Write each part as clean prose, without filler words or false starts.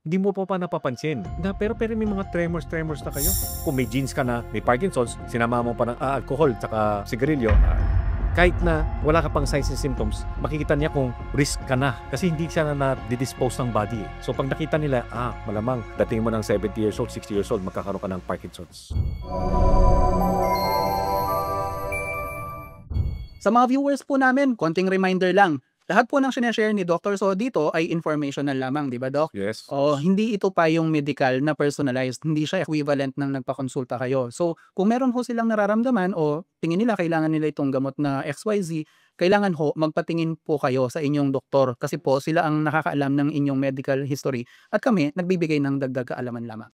hindi mo pa napapansin. Pero may mga tremors na kayo. Kung may genes ka na, may Parkinson's, sinama mo pa ng alcohol tsaka sigarilyo, kahit na wala ka pang signs and symptoms, makikita niya kung risk ka na. Kasi hindi siya na na-dispose ng body. So pag nakita nila, malamang dating mo ng 70 years old, 60 years old, magkakaroon ka ng Parkinson's. Sa mga viewers po namin, konting reminder lang. Lahat po ng sinashare ni Dr. So dito ay informational lamang, di ba, Doc? Yes. Hindi ito pa yung medical na personalized. Hindi siya equivalent ng nagpakonsulta kayo. So, kung meron ho silang nararamdaman o tingin nila kailangan nila itong gamot na XYZ, kailangan ho magpatingin po kayo sa inyong doktor kasi po sila ang nakakaalam ng inyong medical history at kami nagbibigay ng dagdag kaalaman lamang.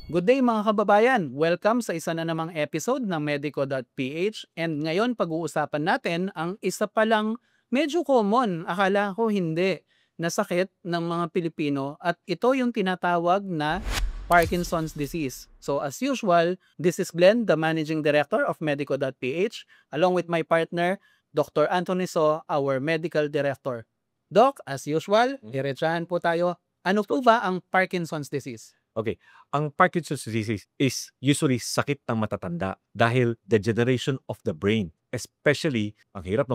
Good day mga kababayan! Welcome sa isa na namang episode ng Medico.ph and ngayon pag-uusapan natin ang isa palang medyo common, akala ko hindi, na sakit ng mga Pilipino at ito yung tinatawag na Parkinson's disease. So as usual, this is Glenn, the Managing Director of Medico.ph along with my partner, Dr. Anthony So, our Medical Director. Doc, as usual, diretsahan po tayo. Ano po ba ang Parkinson's disease? Okay, ang Parkinson's disease is usually sakit ng matatanda dahil degeneration of the brain. Especially, ang hirap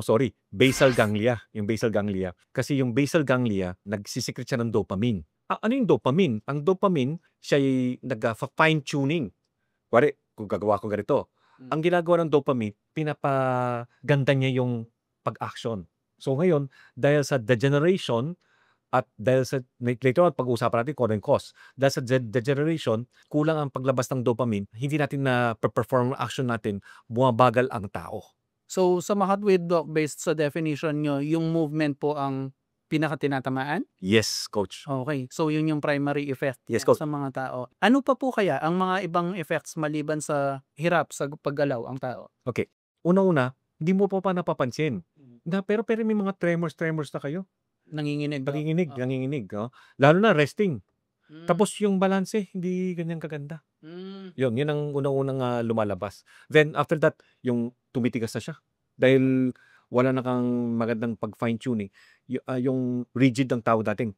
basal ganglia. Yung basal ganglia. Kasi yung basal ganglia, nagsisikret siya ng dopamine. Ano yung dopamine? Ang dopamine, siya ay nag-fine tuning. Kuwari, kung gagawa ko ganito, ang ginagawa ng dopamine, pinapaganda niya yung pag-action. So ngayon, dahil sa degeneration, at dahil sa, later on, pag-uusapan natin kung ano yung cause. Dahil sa degeneration, kulang ang paglabas ng dopamine, hindi natin na perform action natin, bumabagal ang tao. So, sa Mahatwid, Doc, based sa definition nyo, yung movement po ang pinakatinatamaan? Yes, coach. Okay. So, yun yung primary effect Yes, coach. sa mga tao. Ano pa po kaya ang mga ibang effects maliban sa hirap sa paggalaw ang tao? Okay. Una-una, hindi mo pa napapansin. Pero may mga tremors na kayo. Nanginginig. Nanginginig. Lalo na resting. Tapos yung balanse, hindi ganyan kaganda. Yun ang unang-unang lumalabas. Then after that, yung tumitigas na siya. Dahil wala na kang magandang pag-fine-tuning. Yung rigid ng tao dating,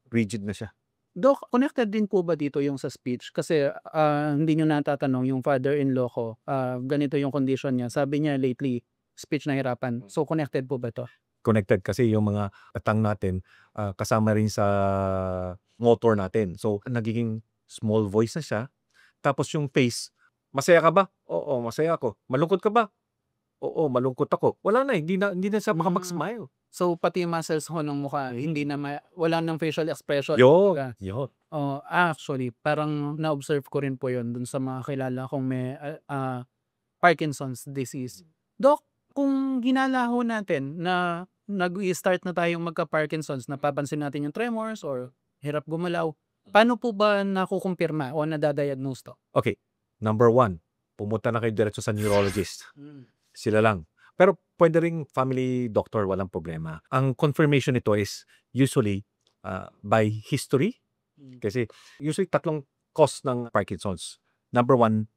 rigid na siya. Doc, connected din po ba dito yung sa speech? Kasi hindi nyo natatanong yung father-in-law ko, ganito yung condition niya. Sabi niya lately, speech nahirapan. So connected po ba to? Connected kasi yung mga atang natin kasama rin sa motor natin. So nagiging small voice na siya. Tapos yung face, masaya ka ba? Oo, masaya ako. Malungkot ka ba? Oo, malungkot ako. Wala na, hindi na siya makapag-smile. So pati yung muscles ho ng mukha, hindi na wala nang facial expression. Yun. Actually, parang na-observe ko rin po yun dun sa mga kilala kong may Parkinson's disease. Doc, kung ginala ho natin na nag-i-start na tayong magka-Parkinson's, napapansin natin yung tremors or hirap gumalaw, paano po ba nakukumpirma o nadadiagnose to? Okay, number 1, pumunta na kayo diretso sa neurologist. Sila lang. Pero pwede ring family doctor, walang problema. Ang confirmation nito is usually by history. Kasi usually 3 cause ng Parkinson's. Number 1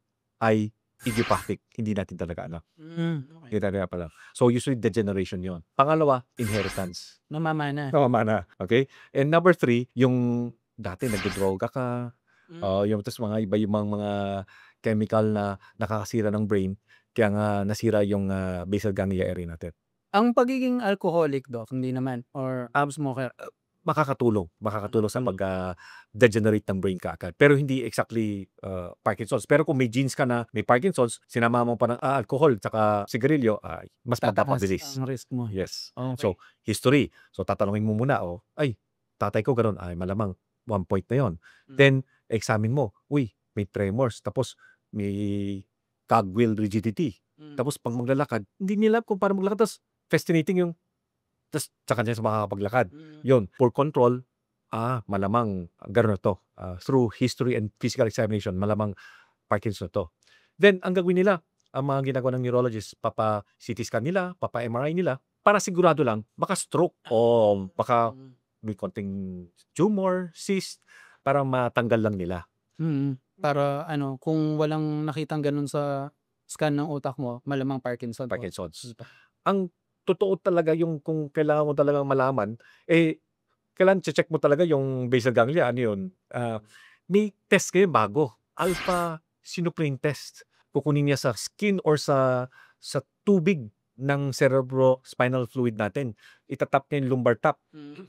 ay idiopathic. Hindi natin talaga alam. Hindi talaga pala. So usually degeneration yon. Pangalawa, inheritance. Namamana. Okay? And number 3, yung dati nagdodroga ka. Yung tapos mga iba yung mga chemical na nakakasira ng brain. Kaya nga nasira yung basal ganglia area natin. Ang pagiging alcoholic, Doc, hindi naman, or smoker, makakatulong sa pag-degenerate ng brain kaagad. Pero hindi exactly Parkinson's. Pero kung may genes ka na may Parkinson's, sinama mo pa ng alcohol tsaka sigarilyo, mas mapapabilis. ang risk mo. Yes. Okay. So, history. So, tatanungin mo muna, ay, tatay ko ganun, ay malamang 1 point na yon. Then, examine mo, may tremors, tapos may cogwheel rigidity. Tapos, pag maglalakad, hindi nila kung paano maglakad, tapos fascinating yung tapos sa kanya sa makakapaglakad. Yun, for control, malamang gano'n na to. Through history and physical examination, malamang Parkinson's na to. Then, ang gagawin nila, ang mga ginagawa ng neurologist, papa-CT scan nila, papa-MRI nila, para sigurado lang, baka stroke o baka may konting tumor, cyst, para matanggal lang nila. Para kung walang nakitang ganun sa scan ng utak mo, malamang Parkinson's. Ang totoo talaga yung kung kailangan mo talagang malaman, kailangan check mo talaga yung basal ganglia. Ano yun? May test kayo bago. Alpha synuclein test. Kukunin niya sa skin or sa tubig ng cerebrospinal fluid natin. Itatap niya yung lumbar tap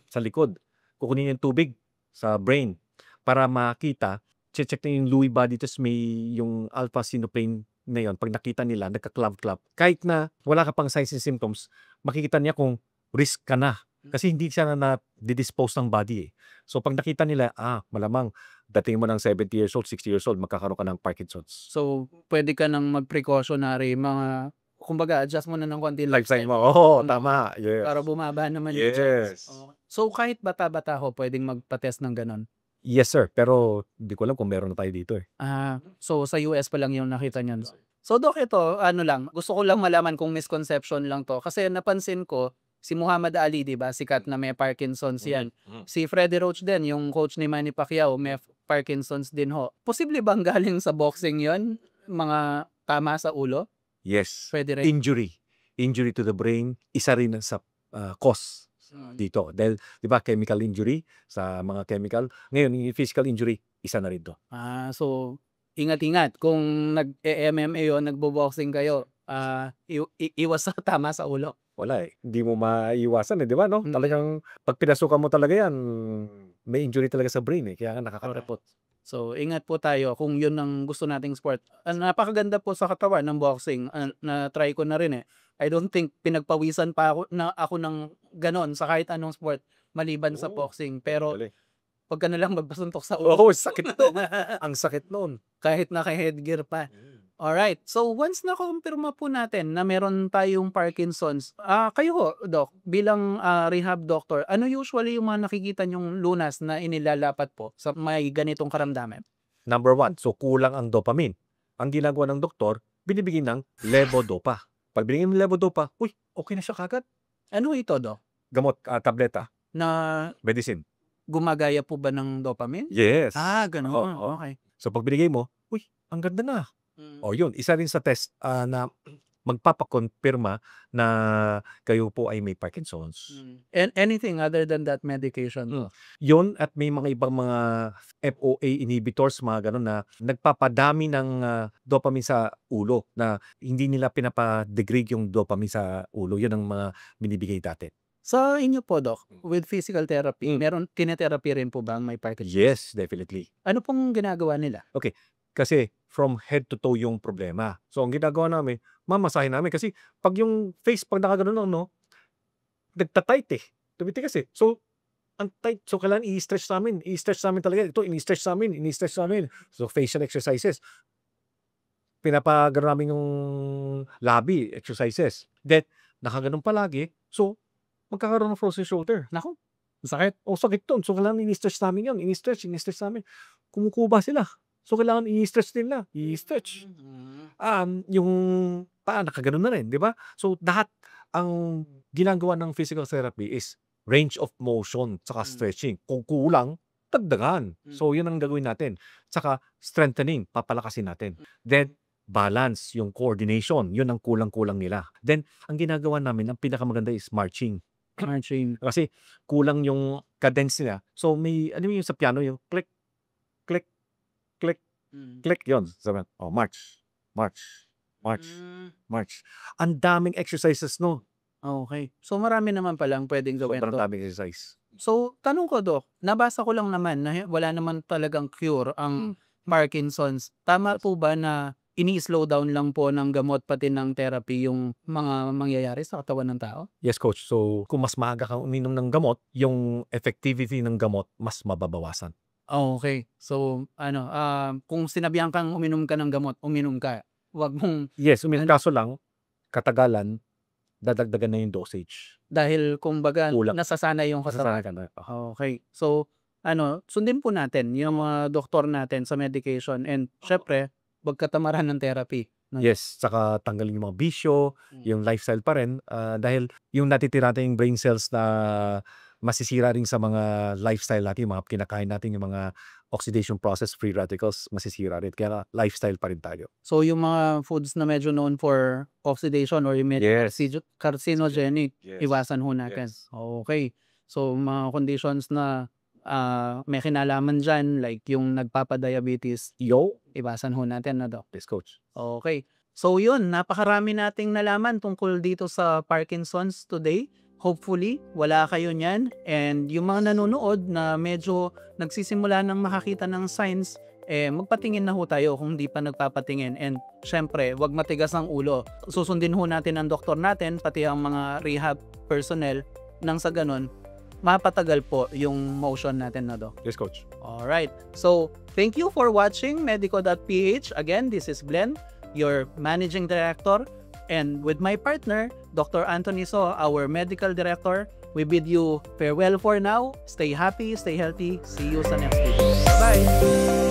sa likod. Kukunin niya yung tubig sa brain para makita, check niya yung Lewy body, tapos may yung alpha synuclein na yun. Pag nakita nila, nagka-clump-clump. Kahit na wala ka pang signs and symptoms, makikita niya kung risk ka na. Kasi hindi siya na-dispose ng body eh. So pag nakita nila, malamang dating mo ng 70 years old, 60 years old, magkakaroon ka ng Parkinson's. So, pwede ka ng mag-precautionary, kumbaga, adjust mo na ng konti Lifestyle mo. Oo, tama. Yes. para bumaba naman yung Yes. Okay. So, kahit bata-bata ho, pwedeng magpa-test ng ganon. Yes, sir. Pero hindi ko alam kung meron na tayo dito eh. So sa US pa lang yung nakita niyan. So Doc, ito, gusto ko lang malaman kung misconception lang to. Kasi napansin ko, si Muhammad Ali, di ba, sikat na may Parkinson's yan. Si Freddie Roach din, yung coach ni Manny Pacquiao, may Parkinson's din ho. Posible bang galing sa boxing yon, mga tama sa ulo? Yes. Pwede rin. Injury to the brain, isa rin sa cause dito. Dahil, di ba, chemical injury sa mga chemical. Ngayon, yung physical injury, isa na rin to. So, ingat-ingat. Kung nag-MMA o nagbo-boxing kayo, iwas sa tama sa ulo. Wala eh. Hindi mo maiwasan eh, di ba, no? Talagang, pag pinasukan mo talaga yan, may injury talaga sa brain eh. Kaya nga nakaka-repot. So, ingat po tayo kung yun ang gusto nating sport. Napakaganda po sa katawan ng boxing. Na-try ko na rin eh. I don't think pinagpawisan pa ako ng ganon sa kahit anong sport maliban sa boxing. Pero pag ka na lang magpasuntok sa ulo. Sakit to. Ang sakit noon. Kahit naka-headgear pa. Alright. So, once na-kumpirma po natin na meron tayong Parkinson's, kayo, Doc, bilang rehab doctor, ano usually yung mga nakikita nyong lunas na inilalapat po sa may ganitong karamdaman? Number 1, so kulang ang dopamine. Ang ginagawa ng doktor, binibigyan ng levodopa. Pag binigyan ng levodopa, okay na siya kagad. Ano ito, Doc? Gamot, tableta. Na medicine. Gumagaya po ba ng dopamine? Yes. Gano'n. Okay. So pag binigay mo, ang ganda na. Yun, isa rin sa test na magpapakonfirma na kayo po ay may Parkinson's. And anything other than that medication? Yun, at may mga ibang mga FOA inhibitors, mga ganun na nagpapadami ng dopamine sa ulo na hindi nila pinapadegrade yung dopamine sa ulo. Yun ang mga binibigay dati. Sa inyo po, Doc, with physical therapy, meron tinetherapy rin po ba ang may Parkinson's? Yes, definitely. Ano pong ginagawa nila? Okay. Kasi from head to toe yung problema. So ang ginagawa namin, mamasahin namin. Kasi pag yung face, pag nakagano'n, nagtatight eh. Tumitigas eh. So, ang tight. So, kailangan i-stretch namin. I-stretch namin talaga. Ito, ini-stretch namin. So, facial exercises. Pinapagano namin yung labi exercises. Then, nakaganon palagi. So, magkakaroon ng frozen shoulder. Naku, sakit. Sakit to. So, kailangan i-stretch namin yun. I-stretch namin. Kumukuba sila. So, kailangan i-stretch nila. I-stretch. Yung paa, nakaganon na rin. Di ba? So, lahat ang ginagawa ng physical therapy is range of motion saka stretching. Kung kulang, dagdagan. So, yun ang gagawin natin. Saka, strengthening. Papalakasin natin. Then, balance, yung coordination. Yun ang kulang-kulang nila. Then, ang ginagawa namin, ang pinakamaganda is marching. Kasi, kulang yung cadence nila. So, may, yung sa piano, yung click, click, click, click, yun. Sabi, march. Ang daming exercises, no? Okay. So, marami naman palang pwedeng gawin to. Sobrang daming exercise. So, tanong ko, Doc, nabasa ko lang naman na wala naman talagang cure ang Parkinson's. Tama po ba na ini-slow down lang po ng gamot pati ng therapy yung mga mangyayari sa katawan ng tao? Yes, coach. So, kung mas maaga kang uminom ng gamot, yung effectivity ng gamot mas mababawasan. Okay. So, kung sinabihan kang uminom ka ng gamot, uminom ka. Wag mong... Yes, kaso lang, katagalan, dadagdagan na yung dosage. Dahil, kumbaga, Kulang. nasasanay yung katawan. Nasasanay ka na. Okay. So, sundin po natin yung mga doktor natin sa medication and syempre, wag katamaran ng therapy. Yes, saka tanggalin yung mga bisyo, yung lifestyle pa rin. Dahil yung natitira natin yung brain cells na masisira rin sa mga lifestyle natin, yung mga kinakain natin, yung mga oxidation process, free radicals, masisira rin. Kaya lifestyle pa rin tayo. So, yung mga foods na medyo known for oxidation or yung medyo carcinogenic, iwasan ho natin. Yes. Okay. So, mga conditions na may kinalaman dyan, like yung nagpapadiabetes, iwasan ho natin, no, Doc? Yes, coach. Okay. So yun, napakarami nating nalaman tungkol dito sa Parkinson's today. Hopefully, wala kayo niyan. And yung mga nanonood na medyo nagsisimula ng makakita ng signs, magpatingin na ho tayo kung di pa nagpapatingin. And syempre, wag matigas ang ulo. Susundin ho natin ang doktor natin, pati ang mga rehab personnel, nang sa ganun, mapatagal po yung motion natin, na Doc. Yes, coach. Alright. So, thank you for watching Medico.ph. Again, this is Glenn, your Managing Director. And with my partner, Dr. Anthony So, our Medical Director, we bid you farewell for now. Stay happy, stay healthy. See you sa next video. Bye!